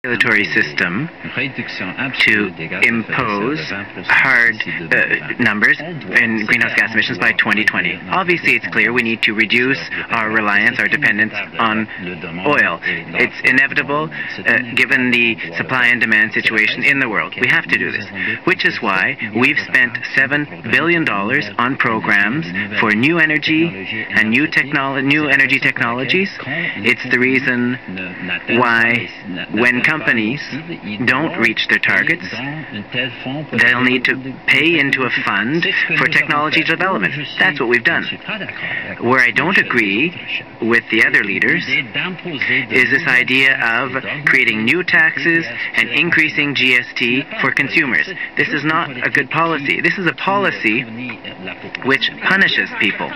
regulatory system to impose hard numbers in greenhouse gas emissions by 2020. Obviously, it's clear we need to reduce our reliance, our dependence on oil. It's inevitable given the supply and demand situation in the world. We have to do this, which is why we've spent $7 billion on programs for new energy and new energy technologies. It's the reason why when companies don't reach their targets, they'll need to pay into a fund for technology development. That's what we've done. Where I don't agree with the other leaders is this idea of creating new taxes and increasing GST for consumers. This is not a good policy. This is a policy which punishes people.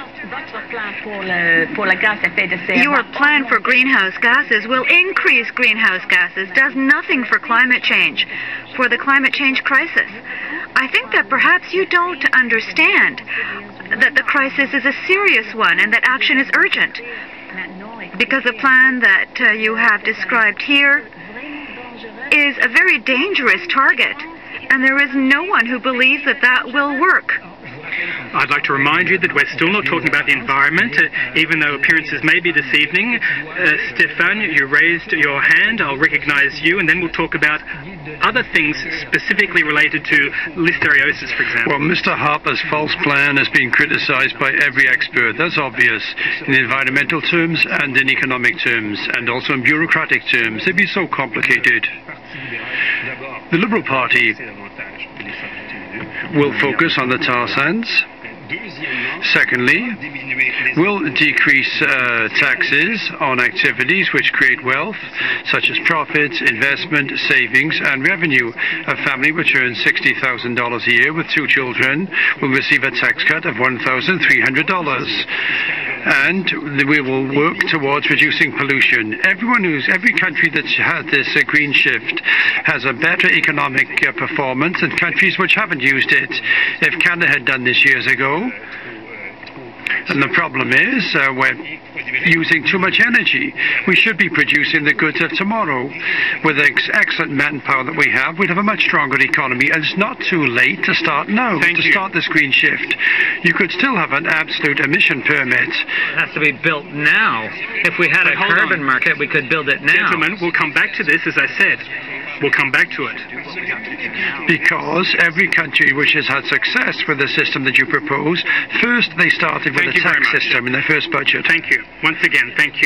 Your plan for greenhouse gases will increase greenhouse gases, does nothing for climate change, for the climate change crisis. I think that perhaps you don't understand that the crisis is a serious one and that action is urgent, because the plan that you have described here is a very dangerous target, and there is no one who believes that that will work. I'd like to remind you that we're still not talking about the environment, even though appearances may be this evening. Stéphane, you raised your hand. I'll recognize you, and then we'll talk about other things specifically related to listeriosis, for example. Well, Mr. Harper's false plan has been criticized by every expert. That's obvious in environmental terms and in economic terms, and also in bureaucratic terms. They'd be so complicated. The Liberal Party will focus on the tar sands. Secondly, will decrease taxes on activities which create wealth, such as profits, investment, savings, and revenue. A family which earns $60,000 a year with 2 children will receive a tax cut of $1,300. And we will work towards reducing pollution. Every country that has this green shift has a better economic performance than countries which haven't used it. If Canada had done this years ago, and the problem is we're using too much energy. We should be producing the goods of tomorrow. With the excellent manpower that we have, we'd have a much stronger economy, and it's not too late to start now, start this green shift. You could still have an absolute emission permit. It has to be built now. If we had a carbon market, we could build it now. Gentlemen, we'll come back to this, as I said. We'll come back to it. Because every country which has had success with the system that you propose, first they started with a tax system in their first budget. Thank you. Once again, thank you.